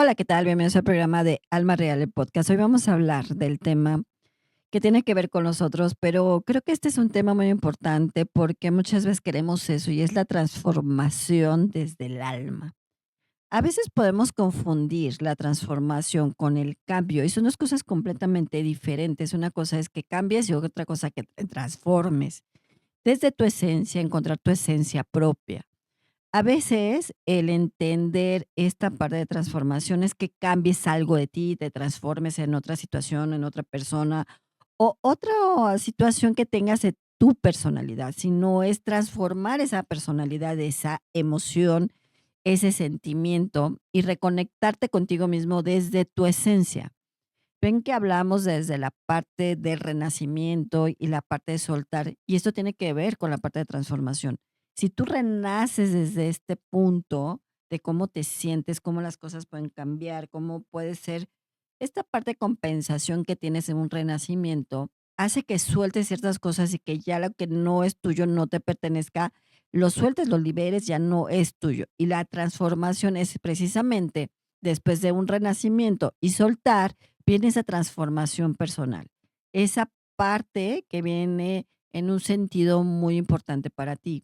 Hola, ¿qué tal? Bienvenidos al programa de Alma Real, el podcast. Hoy vamos a hablar del tema que tiene que ver con nosotros, pero creo que este es un tema muy importante porque muchas veces queremos eso y es la transformación desde el alma. A veces podemos confundir la transformación con el cambio y son dos cosas completamente diferentes. Una cosa es que cambies y otra cosa que te transformes desde tu esencia, encontrar tu esencia propia. A veces el entender esta parte de transformación es que cambies algo de ti, te transformes en otra situación, en otra persona o otra situación que tengas de tu personalidad, sino es transformar esa personalidad, esa emoción, ese sentimiento y reconectarte contigo mismo desde tu esencia. Ven que hablamos desde la parte del renacimiento y la parte de soltar, y esto tiene que ver con la parte de transformación. Si tú renaces desde este punto de cómo te sientes, cómo las cosas pueden cambiar, cómo puede ser esta parte de compensación que tienes en un renacimiento, hace que sueltes ciertas cosas y que ya lo que no es tuyo, no te pertenezca, lo sueltes, lo liberes, ya no es tuyo. Y la transformación es precisamente después de un renacimiento y soltar viene esa transformación personal, esa parte que viene en un sentido muy importante para ti.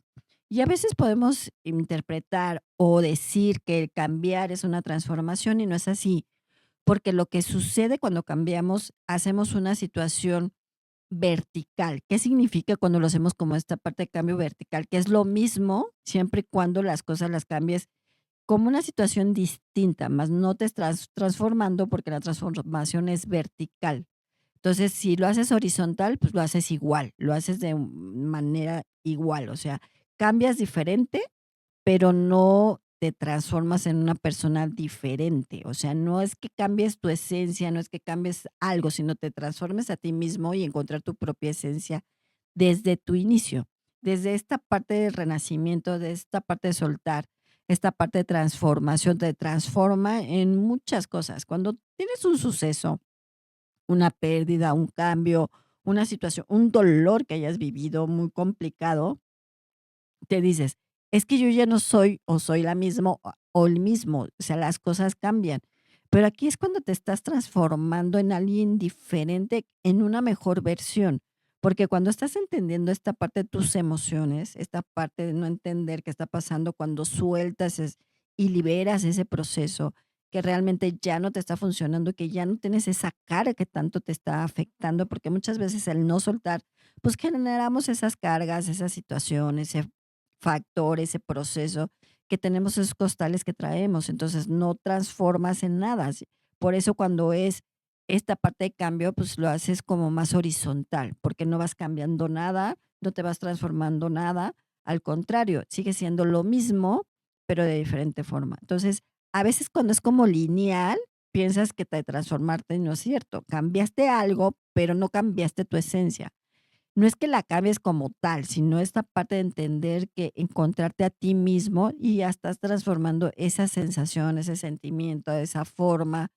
Y a veces podemos interpretar o decir que el cambiar es una transformación y no es así, porque lo que sucede cuando cambiamos, hacemos una situación vertical. ¿Qué significa cuando lo hacemos como esta parte de cambio vertical? Que es lo mismo siempre y cuando las cosas las cambies como una situación distinta, más no te estás transformando porque la transformación es vertical. Entonces, si lo haces horizontal, pues lo haces igual, lo haces de manera igual, o sea, cambias diferente, pero no te transformas en una persona diferente. O sea, no es que cambies tu esencia, no es que cambies algo, sino te transformes a ti mismo y encontrar tu propia esencia desde tu inicio, desde esta parte del renacimiento, de esta parte de soltar, esta parte de transformación, te transforma en muchas cosas. Cuando tienes un suceso, una pérdida, un cambio, una situación, un dolor que hayas vivido muy complicado, te dices: "Es que yo ya no soy o soy la misma o el mismo", o sea, las cosas cambian. Pero aquí es cuando te estás transformando en alguien diferente, en una mejor versión, porque cuando estás entendiendo esta parte de tus emociones, esta parte de no entender qué está pasando, cuando sueltas y liberas ese proceso que realmente ya no te está funcionando, que ya no tienes esa carga que tanto te está afectando, porque muchas veces el no soltar, pues generamos esas cargas, esas situaciones, factor, ese proceso que tenemos, esos costales que traemos, entonces no transformas en nada. Por eso cuando es esta parte de cambio, pues lo haces como más horizontal, porque no vas cambiando nada, no te vas transformando nada, al contrario, sigue siendo lo mismo, pero de diferente forma. Entonces, a veces cuando es como lineal, piensas que te transformarte y no es cierto. Cambiaste algo, pero no cambiaste tu esencia. No es que la cambies como tal, sino esta parte de entender que encontrarte a ti mismo y ya estás transformando esa sensación, ese sentimiento, esa forma,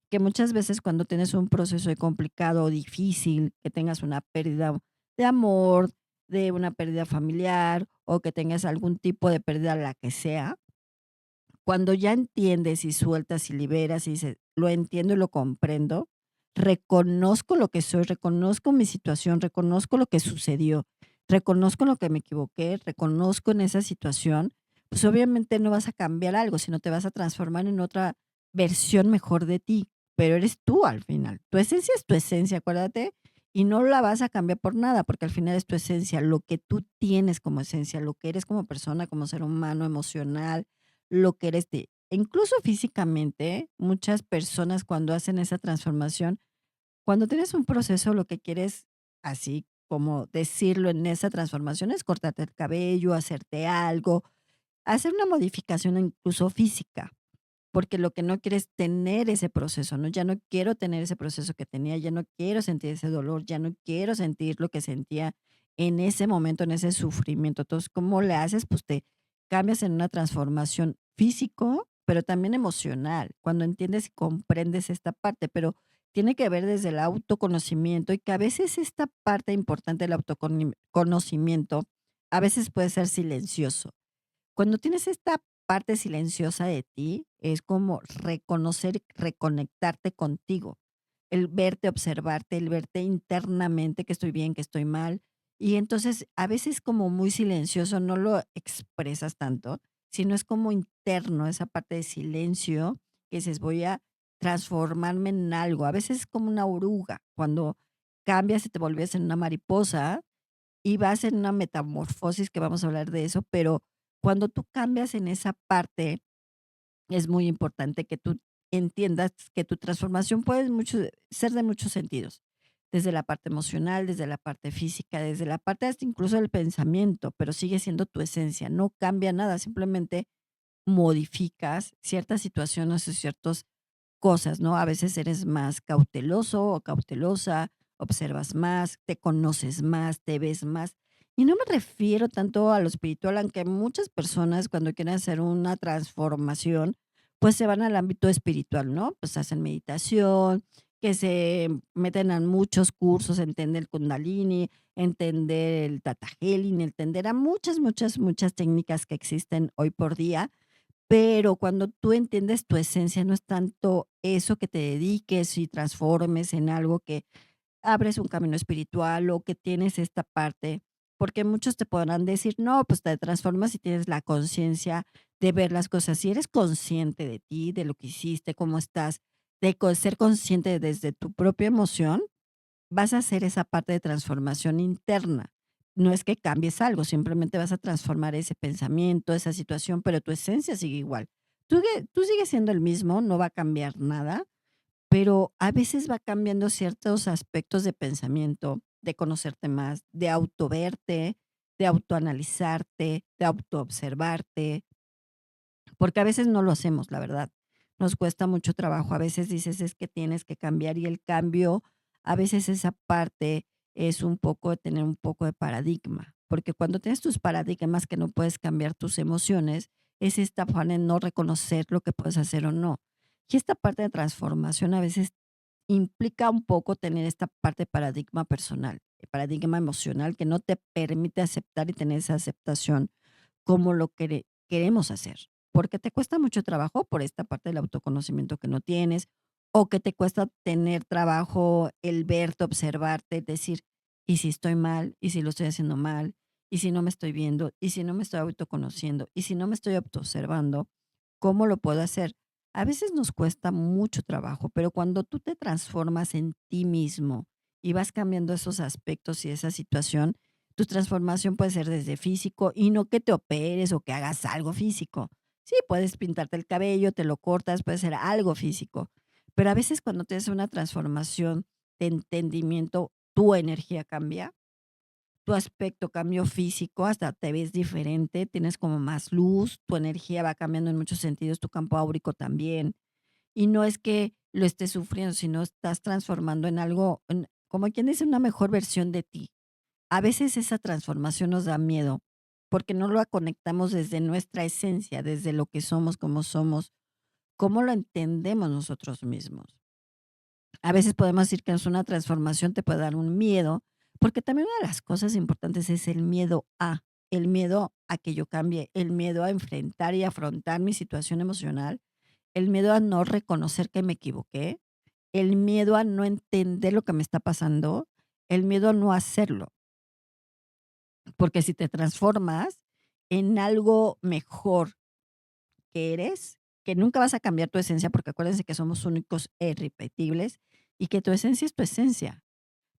que muchas veces cuando tienes un proceso complicado o difícil, que tengas una pérdida de amor, de una pérdida familiar o que tengas algún tipo de pérdida, la que sea, cuando ya entiendes y sueltas y liberas y dices: "Lo entiendo y lo comprendo, reconozco lo que soy, reconozco mi situación, reconozco lo que sucedió, reconozco lo que me equivoqué, reconozco en esa situación", pues, obviamente no vas a cambiar algo, sino te vas a transformar en otra versión mejor de ti, pero eres tú al final. Tu esencia es tu esencia, acuérdate, y no la vas a cambiar por nada, porque al final es tu esencia, lo que tú tienes como esencia, lo que eres como persona, como ser humano, emocional, lo que eres de incluso físicamente, muchas personas cuando hacen esa transformación, cuando tienes un proceso, lo que quieres, así como decirlo en esa transformación, es cortarte el cabello, hacerte algo, hacer una modificación incluso física, porque lo que no quieres es tener ese proceso, ¿no? Ya no quiero tener ese proceso que tenía, ya no quiero sentir ese dolor, ya no quiero sentir lo que sentía en ese momento, en ese sufrimiento. Entonces, ¿cómo le haces? Pues te cambias en una transformación físico, pero también emocional, cuando entiendes y comprendes esta parte, pero tiene que ver desde el autoconocimiento y que a veces esta parte importante del autoconocimiento a veces puede ser silencioso. Cuando tienes esta parte silenciosa de ti es como reconocer, reconectarte contigo, el verte, observarte, el verte internamente que estoy bien, que estoy mal. Y entonces a veces como muy silencioso, no lo expresas tanto, sino es como interno, esa parte de silencio que dices, voy a transformarme en algo. A veces es como una oruga, cuando cambias y te volvías en una mariposa y vas en una metamorfosis, que vamos a hablar de eso, pero cuando tú cambias en esa parte, es muy importante que tú entiendas que tu transformación puede ser de muchos sentidos, desde la parte emocional, desde la parte física, desde la parte hasta incluso del pensamiento, pero sigue siendo tu esencia, no cambia nada, simplemente modificas ciertas situaciones o ciertas cosas, ¿no? A veces eres más cauteloso o cautelosa, observas más, te conoces más, te ves más. Y no me refiero tanto a lo espiritual, aunque muchas personas cuando quieren hacer una transformación, pues se van al ámbito espiritual, ¿no? Pues hacen meditación, que se meten a muchos cursos, entender el Kundalini, entender el Tata Healing, entender a muchas, muchas, muchas técnicas que existen hoy por día, pero cuando tú entiendes tu esencia, no es tanto eso que te dediques y transformes en algo que abres un camino espiritual o que tienes esta parte, porque muchos te podrán decir, no, pues te transformas y tienes la conciencia de ver las cosas. Si eres consciente de ti, de lo que hiciste, cómo estás, de ser consciente desde tu propia emoción, vas a hacer esa parte de transformación interna. No es que cambies algo, simplemente vas a transformar ese pensamiento, esa situación, pero tu esencia sigue igual. Tú sigues siendo el mismo, no va a cambiar nada, pero a veces va cambiando ciertos aspectos de pensamiento, de conocerte más, de autoverte, de autoanalizarte, de autoobservarte, porque a veces no lo hacemos, la verdad. Nos cuesta mucho trabajo. A veces dices: "Es que tienes que cambiar", y el cambio, a veces esa parte es un poco de tener un poco de paradigma, porque cuando tienes tus paradigmas que no puedes cambiar tus emociones, es esta afán en no reconocer lo que puedes hacer o no. Y esta parte de transformación a veces implica un poco tener esta parte de paradigma personal, paradigma emocional que no te permite aceptar y tener esa aceptación como lo queremos hacer, porque te cuesta mucho trabajo por esta parte del autoconocimiento que no tienes, o que te cuesta tener trabajo el verte, observarte, decir, ¿y si estoy mal? ¿Y si lo estoy haciendo mal? ¿Y si no me estoy viendo? ¿Y si no me estoy autoconociendo? ¿Y si no me estoy autoobservando? ¿Cómo lo puedo hacer? A veces nos cuesta mucho trabajo, pero cuando tú te transformas en ti mismo y vas cambiando esos aspectos y esa situación, tu transformación puede ser desde físico y no que te operes o que hagas algo físico. Sí, puedes pintarte el cabello, te lo cortas, puede ser algo físico. Pero a veces cuando tienes una transformación de entendimiento, tu energía cambia, tu aspecto cambió físico, hasta te ves diferente, tienes como más luz, tu energía va cambiando en muchos sentidos, tu campo áurico también. Y no es que lo estés sufriendo, sino estás transformando en algo, como quien dice, una mejor versión de ti. A veces esa transformación nos da miedo, porque no lo conectamos desde nuestra esencia, desde lo que somos, cómo lo entendemos nosotros mismos. A veces podemos decir que es una transformación, te puede dar un miedo, porque también una de las cosas importantes es el miedo a que yo cambie, el miedo a enfrentar y afrontar mi situación emocional, el miedo a no reconocer que me equivoqué, el miedo a no entender lo que me está pasando, el miedo a no hacerlo. Porque si te transformas en algo mejor que eres, que nunca vas a cambiar tu esencia, porque acuérdense que somos únicos e irrepetibles, y que tu esencia es tu esencia,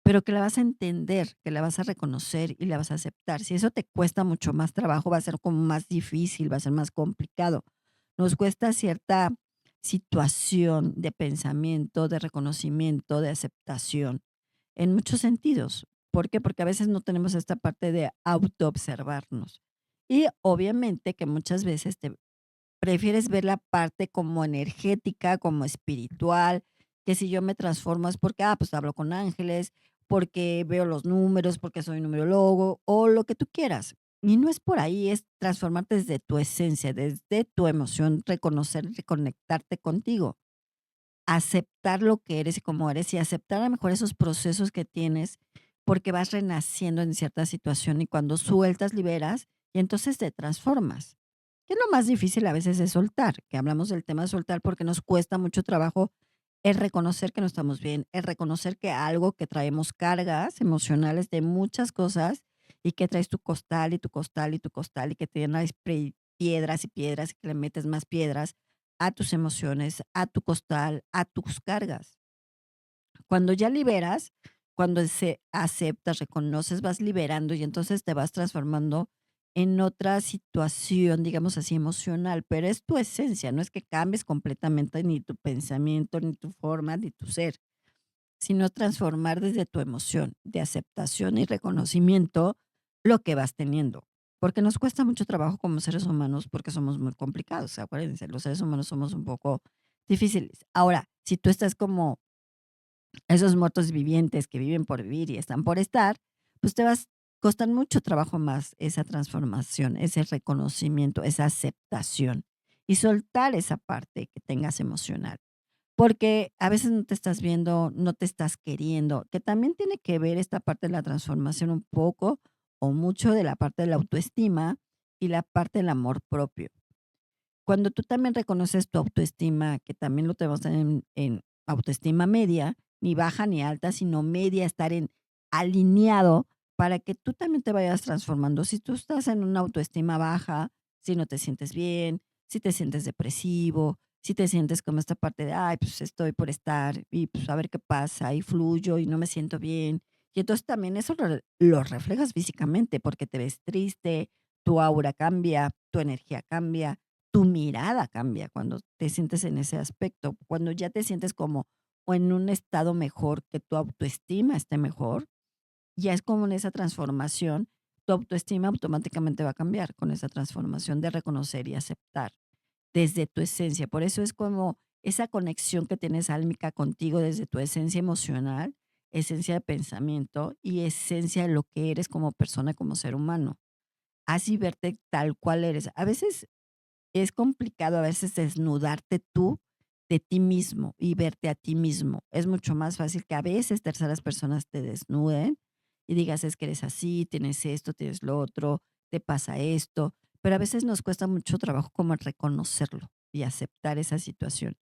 pero que la vas a entender, que la vas a reconocer y la vas a aceptar. Si eso te cuesta mucho más trabajo, va a ser como más difícil, va a ser más complicado. Nos cuesta cierta situación de pensamiento, de reconocimiento, de aceptación, en muchos sentidos. ¿Por qué? Porque a veces no tenemos esta parte de autoobservarnos. Y obviamente que muchas veces te prefieres ver la parte como energética, como espiritual, que si yo me transformo es porque, pues hablo con ángeles, porque veo los números, porque soy numerólogo o lo que tú quieras. Y no es por ahí, es transformarte desde tu esencia, desde tu emoción, reconocer, reconectarte contigo, aceptar lo que eres y cómo eres y aceptar a lo mejor esos procesos que tienes porque vas renaciendo en cierta situación y cuando sueltas, liberas y entonces te transformas. ¿Qué es lo más difícil a veces es soltar? Que hablamos del tema de soltar porque nos cuesta mucho trabajo el reconocer que no estamos bien, el reconocer que algo que traemos cargas emocionales de muchas cosas y que traes tu costal y tu costal y tu costal y que tienes piedras y piedras y que le metes más piedras a tus emociones, a tu costal, a tus cargas. Cuando ya liberas, cuando se aceptas, reconoces, vas liberando y entonces te vas transformando en otra situación, digamos así, emocional, pero es tu esencia, no es que cambies completamente ni tu pensamiento, ni tu forma, ni tu ser, sino transformar desde tu emoción de aceptación y reconocimiento lo que vas teniendo. Porque nos cuesta mucho trabajo como seres humanos porque somos muy complicados, acuérdense, los seres humanos somos un poco difíciles. Ahora, si tú estás como esos muertos vivientes que viven por vivir y están por estar, pues te vas costan mucho trabajo más esa transformación, ese reconocimiento, esa aceptación y soltar esa parte que tengas emocional. Porque a veces no te estás viendo, no te estás queriendo, que también tiene que ver esta parte de la transformación un poco o mucho de la parte de la autoestima y la parte del amor propio. Cuando tú también reconoces tu autoestima, que también lo tenemos en autoestima media, ni baja ni alta, sino media, estar en alineado para que tú también te vayas transformando. Si tú estás en una autoestima baja, si no te sientes bien, si te sientes depresivo, si te sientes como esta parte de, ay, pues estoy por estar y pues a ver qué pasa y fluyo y no me siento bien. Y entonces también eso lo reflejas físicamente porque te ves triste, tu aura cambia, tu energía cambia, tu mirada cambia cuando te sientes en ese aspecto, cuando ya te sientes como o en un estado mejor, que tu autoestima esté mejor, ya es como en esa transformación, tu autoestima automáticamente va a cambiar con esa transformación de reconocer y aceptar desde tu esencia. Por eso es como esa conexión que tienes álmica contigo desde tu esencia emocional, esencia de pensamiento y esencia de lo que eres como persona, como ser humano. Así verte tal cual eres. A veces es complicado a veces desnudarte tú de ti mismo y verte a ti mismo. Es mucho más fácil que a veces terceras personas te desnuden y digas: "Es que eres así, tienes esto, tienes lo otro, te pasa esto", pero a veces nos cuesta mucho trabajo como reconocerlo y aceptar esa situación,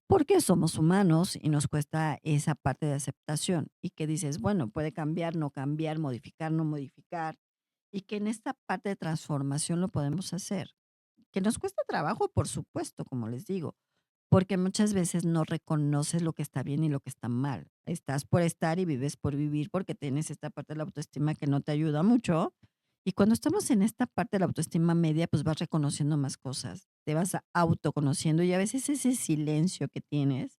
porque somos humanos y nos cuesta esa parte de aceptación, y que dices: "Bueno, puede cambiar, no cambiar, modificar, no modificar", y que en esta parte de transformación lo podemos hacer. Que nos cuesta trabajo, por supuesto, como les digo, porque muchas veces no reconoces lo que está bien y lo que está mal. Estás por estar y vives por vivir porque tienes esta parte de la autoestima que no te ayuda mucho. Y cuando estamos en esta parte de la autoestima media, pues vas reconociendo más cosas, te vas autoconociendo y a veces ese silencio que tienes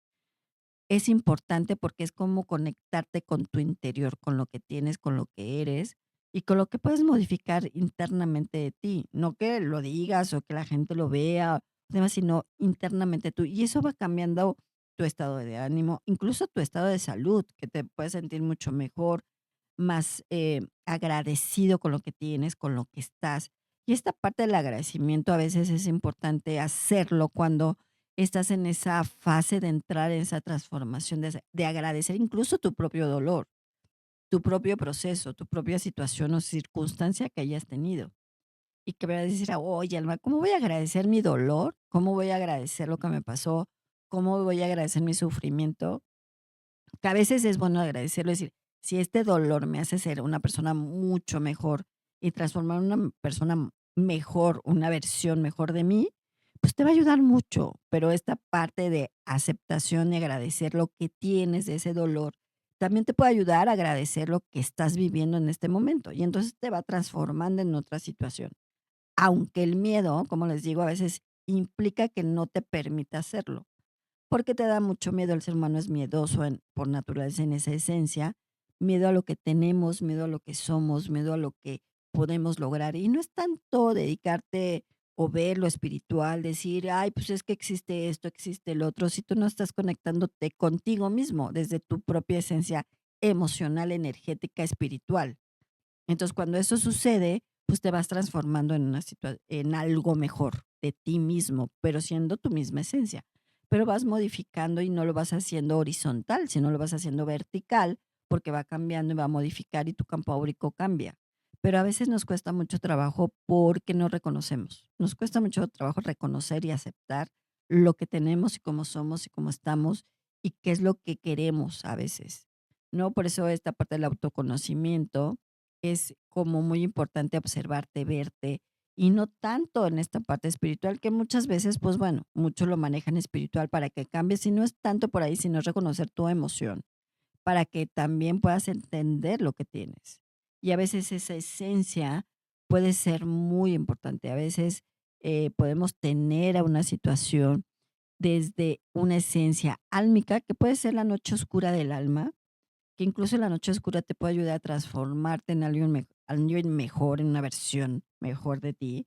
es importante porque es como conectarte con tu interior, con lo que tienes, con lo que eres y con lo que puedes modificar internamente de ti. No que lo digas o que la gente lo vea, demás, sino internamente tú. Y eso va cambiando tu estado de ánimo, incluso tu estado de salud, que te puedes sentir mucho mejor, más agradecido con lo que tienes, con lo que estás. Y esta parte del agradecimiento a veces es importante hacerlo cuando estás en esa fase de entrar en esa transformación, de agradecer incluso tu propio dolor, tu propio proceso, tu propia situación o circunstancia que hayas tenido. Y que vas a decir: "Oye, Alma, ¿cómo voy a agradecer mi dolor? ¿Cómo voy a agradecer lo que me pasó? ¿Cómo voy a agradecer mi sufrimiento?". Que a veces es bueno agradecerlo, decir, si este dolor me hace ser una persona mucho mejor y transformar una persona mejor, una versión mejor de mí, pues te va a ayudar mucho. Pero esta parte de aceptación y agradecer lo que tienes de ese dolor, también te puede ayudar a agradecer lo que estás viviendo en este momento. Y entonces te va transformando en otra situación. Aunque el miedo, como les digo, a veces implica que no te permita hacerlo. Porque te da mucho miedo, el ser humano es miedoso por naturaleza en esa esencia, miedo a lo que tenemos, miedo a lo que somos, miedo a lo que podemos lograr. Y no es tanto dedicarte o ver lo espiritual, decir, ay, pues es que existe esto, existe el otro, si tú no estás conectándote contigo mismo desde tu propia esencia emocional, energética, espiritual. Entonces, cuando eso sucede, pues te vas transformando en en algo mejor de ti mismo, pero siendo tu misma esencia. Pero vas modificando y no lo vas haciendo horizontal, sino lo vas haciendo vertical, porque va cambiando y va a modificar y tu campo áurico cambia. pero a veces nos cuesta mucho trabajo porque no reconocemos. Nos cuesta mucho trabajo reconocer y aceptar lo que tenemos y cómo somos y cómo estamos y qué es lo que queremos a veces, ¿no? Por eso esta parte del autoconocimiento es como muy importante observarte, verte y no tanto en esta parte espiritual que muchas veces, pues bueno, muchos lo manejan espiritual para que cambies y no es tanto por ahí, sino es reconocer tu emoción para que también puedas entender lo que tienes. Y a veces esa esencia puede ser muy importante. A veces podemos tener a una situación desde una esencia álmica, que puede ser la noche oscura del alma, que incluso la noche oscura te puede ayudar a transformarte en alguien mejor, en una versión mejor de ti,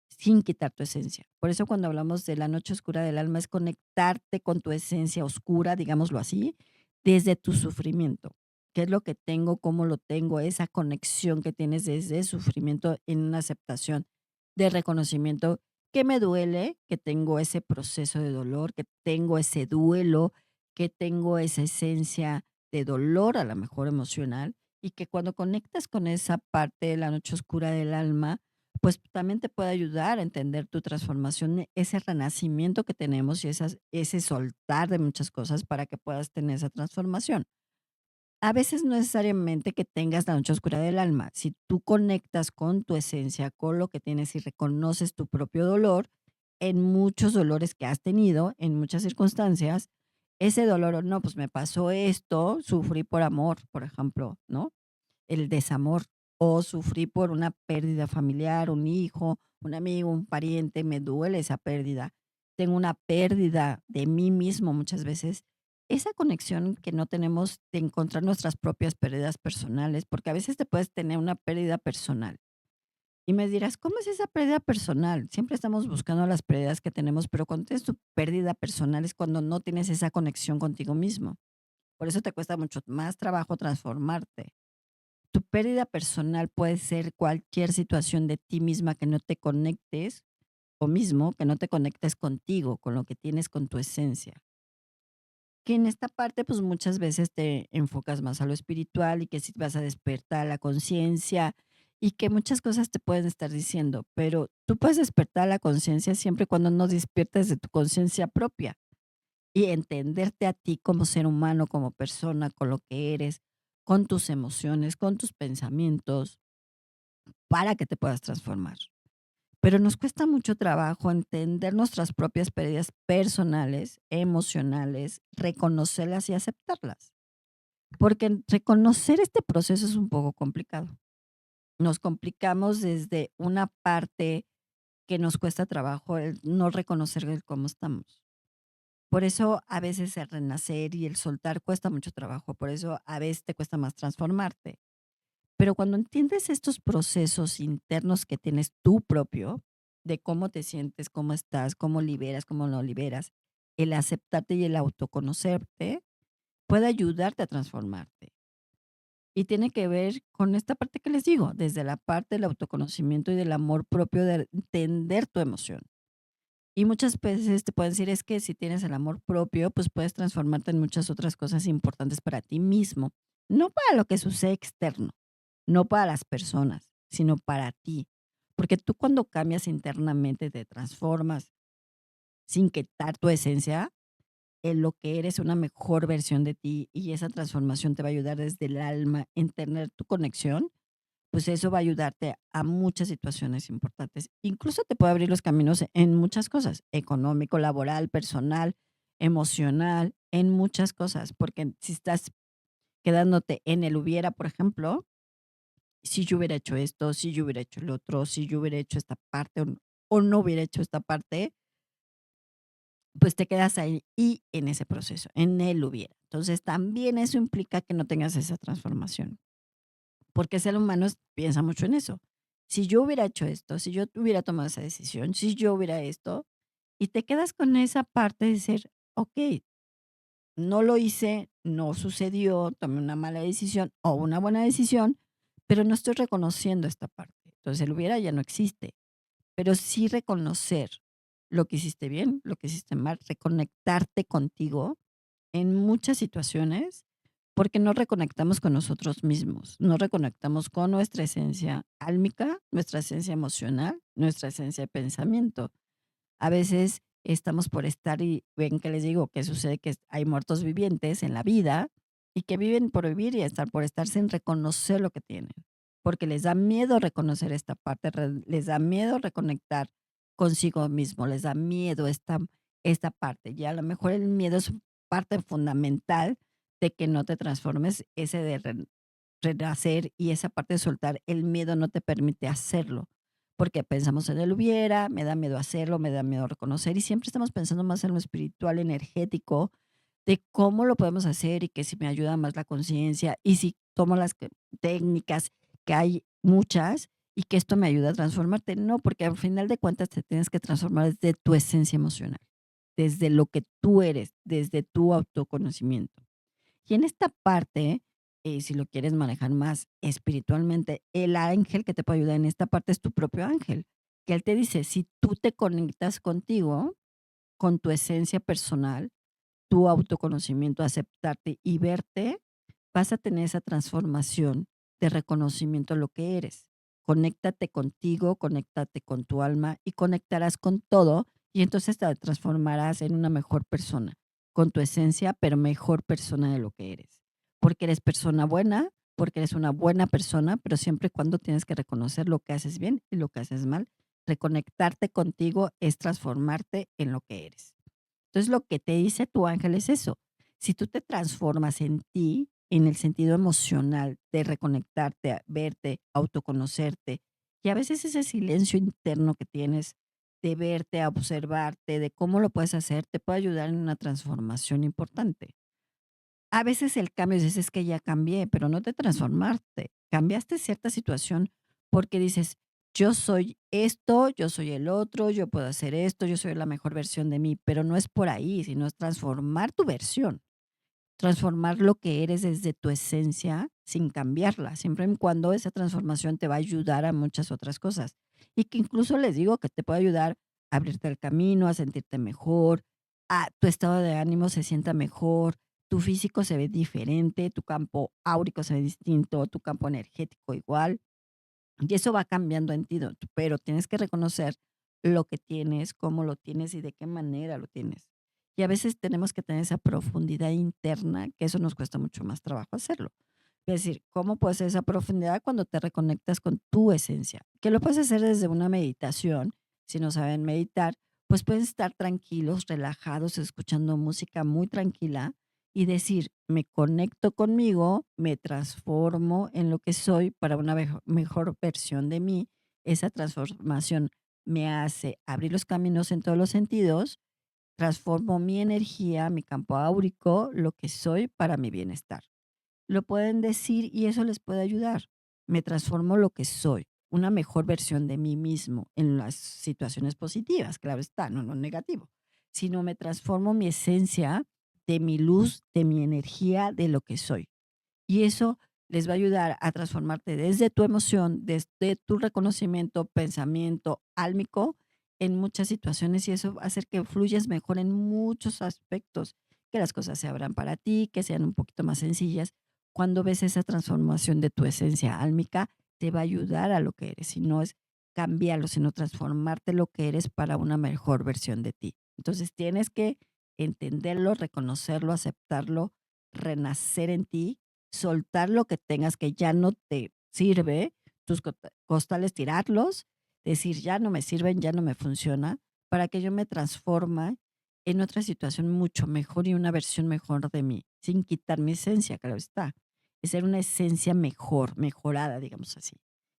sin quitar tu esencia. Por eso cuando hablamos de la noche oscura del alma es conectarte con tu esencia oscura, digámoslo así, desde tu sufrimiento. ¿Qué es lo que tengo? ¿Cómo lo tengo? Esa conexión que tienes desde el sufrimiento en una aceptación de reconocimiento que me duele, que tengo ese proceso de dolor, que tengo ese duelo, que tengo esa esencia de dolor, a lo mejor emocional, y que cuando conectas con esa parte de la noche oscura del alma, pues también te puede ayudar a entender tu transformación, ese renacimiento que tenemos y ese soltar de muchas cosas para que puedas tener esa transformación. A veces no necesariamente que tengas la noche oscura del alma. Si tú conectas con tu esencia, con lo que tienes y reconoces tu propio dolor, en muchos dolores que has tenido, en muchas circunstancias, ese dolor, o no, pues me pasó esto, sufrí por amor, por ejemplo, ¿no? El desamor, o sufrí por una pérdida familiar, un hijo, un amigo, un pariente, me duele esa pérdida. Tengo una pérdida de mí mismo muchas veces. Esa conexión que no tenemos de encontrar nuestras propias pérdidas personales, porque a veces te puedes tener una pérdida personal. Y me dirás, ¿cómo es esa pérdida personal? Siempre estamos buscando las pérdidas que tenemos, pero cuando tienes tu pérdida personal es cuando no tienes esa conexión contigo mismo. Por eso te cuesta mucho más trabajo transformarte. Tu pérdida personal puede ser cualquier situación de ti misma que no te conectes o mismo, que no te conectes contigo, con lo que tienes, con tu esencia. Que en esta parte, pues muchas veces te enfocas más a lo espiritual y que si vas a despertar la conciencia y que muchas cosas te pueden estar diciendo, pero tú puedes despertar la conciencia siempre y cuando no despiertes de tu conciencia propia y entenderte a ti como ser humano, como persona, con lo que eres, con tus emociones, con tus pensamientos, para que te puedas transformar. Pero nos cuesta mucho trabajo entender nuestras propias pérdidas personales, emocionales, reconocerlas y aceptarlas. Porque reconocer este proceso es un poco complicado. Nos complicamos desde una parte que nos cuesta trabajo el no reconocer el cómo estamos. Por eso a veces el renacer y el soltar cuesta mucho trabajo, por eso a veces te cuesta más transformarte. Pero cuando entiendes estos procesos internos que tienes tú propio, de cómo te sientes, cómo estás, cómo liberas, cómo no liberas, el aceptarte y el autoconocerte puede ayudarte a transformarte. Y tiene que ver con esta parte que les digo, desde la parte del autoconocimiento y del amor propio, de entender tu emoción. Y muchas veces te pueden decir, es que si tienes el amor propio, pues puedes transformarte en muchas otras cosas importantes para ti mismo, no para lo que sucede externo, no para las personas, sino para ti. Porque tú cuando cambias internamente, te transformas sin quitar tu esencia, en lo que eres una mejor versión de ti y esa transformación te va a ayudar desde el alma en tener tu conexión, pues eso va a ayudarte a muchas situaciones importantes. Incluso te puede abrir los caminos en muchas cosas, económico, laboral, personal, emocional, en muchas cosas, porque si estás quedándote en el hubiera, por ejemplo, si yo hubiera hecho esto, si yo hubiera hecho el otro, si yo hubiera hecho esta parte o no hubiera hecho esta parte, pues te quedas ahí y en ese proceso, en el hubiera. Entonces también eso implica que no tengas esa transformación. Porque el ser humano piensa mucho en eso. Si yo hubiera hecho esto, si yo hubiera tomado esa decisión, si yo hubiera esto, y te quedas con esa parte de decir, ok, no lo hice, no sucedió, tomé una mala decisión o una buena decisión, pero no estoy reconociendo esta parte. Entonces el hubiera ya no existe, pero sí reconocer lo que hiciste bien, lo que hiciste mal, reconectarte contigo en muchas situaciones porque no reconectamos con nosotros mismos, no reconectamos con nuestra esencia álmica, nuestra esencia emocional, nuestra esencia de pensamiento. A veces estamos por estar y ven que les digo que sucede que hay muertos vivientes en la vida y que viven por vivir y estar por estar sin reconocer lo que tienen, porque les da miedo reconocer esta parte, les da miedo reconectar consigo mismo, les da miedo esta parte. Y a lo mejor el miedo es parte fundamental de que no te transformes, ese de renacer y esa parte de soltar el miedo no te permite hacerlo, porque pensamos en el hubiera, me da miedo hacerlo, me da miedo reconocer y siempre estamos pensando más en lo espiritual, energético, de cómo lo podemos hacer y que si me ayuda más la conciencia y si tomo las técnicas, que hay muchas, y que esto me ayuda a transformarte. No, porque al final de cuentas te tienes que transformar desde tu esencia emocional, desde lo que tú eres, desde tu autoconocimiento. Y en esta parte, si lo quieres manejar más espiritualmente, el ángel que te puede ayudar en esta parte es tu propio ángel, que él te dice, si tú te conectas contigo, con tu esencia personal, tu autoconocimiento, aceptarte y verte, vas a tener esa transformación de reconocimiento a lo que eres. Conéctate contigo, conéctate con tu alma y conectarás con todo y entonces te transformarás en una mejor persona, con tu esencia, pero mejor persona de lo que eres. Porque eres persona buena, porque eres una buena persona, pero siempre y cuando tienes que reconocer lo que haces bien y lo que haces mal. Reconectarte contigo es transformarte en lo que eres. Entonces, lo que te dice tu ángel es eso. Si tú te transformas en ti, en el sentido emocional de reconectarte, verte, autoconocerte, y a veces ese silencio interno que tienes de verte, a observarte, de cómo lo puedes hacer, te puede ayudar en una transformación importante. A veces el cambio dices: "Es que ya cambié", pero no te transformaste. Cambiaste cierta situación porque dices: "Yo soy esto, yo soy el otro, yo puedo hacer esto, yo soy la mejor versión de mí", pero no es por ahí, sino es transformar tu versión, transformar lo que eres desde tu esencia sin cambiarla, siempre y cuando esa transformación te va a ayudar a muchas otras cosas. Y que incluso les digo que te puede ayudar a abrirte el camino, a sentirte mejor, a tu estado de ánimo se sienta mejor, tu físico se ve diferente, tu campo áurico se ve distinto, tu campo energético igual. Y eso va cambiando en ti, pero tienes que reconocer lo que tienes, cómo lo tienes y de qué manera lo tienes. Y a veces tenemos que tener esa profundidad interna, que eso nos cuesta mucho más trabajo hacerlo. Es decir, ¿cómo puedes hacer esa profundidad cuando te reconectas con tu esencia? Que lo puedes hacer desde una meditación. Si no saben meditar, pues pueden estar tranquilos, relajados, escuchando música muy tranquila y decir, me conecto conmigo, me transformo en lo que soy para una mejor versión de mí. Esa transformación me hace abrir los caminos en todos los sentidos, transformo mi energía, mi campo áurico, lo que soy para mi bienestar. Lo pueden decir y eso les puede ayudar. Me transformo lo que soy, una mejor versión de mí mismo en las situaciones positivas, claro está, no lo negativo, sino me transformo mi esencia de mi luz, de mi energía, de lo que soy. Y eso les va a ayudar a transformarte desde tu emoción, desde tu reconocimiento, pensamiento álmico en muchas situaciones y eso va a hacer que fluyas mejor en muchos aspectos, que las cosas se abran para ti, que sean un poquito más sencillas. Cuando ves esa transformación de tu esencia álmica, te va a ayudar a lo que eres, y no es cambiarlo, sino transformarte lo que eres para una mejor versión de ti. Entonces tienes que entenderlo, reconocerlo, aceptarlo, renacer en ti, soltar lo que tengas que ya no te sirve, tus costales tirarlos, decir: "Ya no me sirven, ya no me funciona", para que yo me transforme en otra situación mucho mejor y una versión mejor de mí, sin quitar mi esencia, claro está. Es ser una esencia mejor, mejorada, digamos así.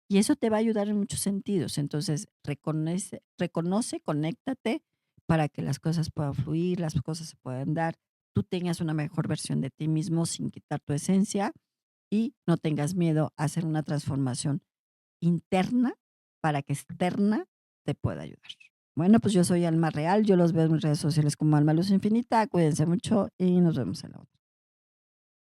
Y eso te va a ayudar en muchos sentidos. Entonces, reconoce, conéctate para que las cosas puedan fluir, las cosas se puedan dar, tú tengas una mejor versión de ti mismo sin quitar tu esencia y no tengas miedo a hacer una transformación interna para que externa te pueda ayudar. Bueno, pues yo soy Alma Real, yo los veo en mis redes sociales como Alma Luz Infinita, cuídense mucho y nos vemos en la otra.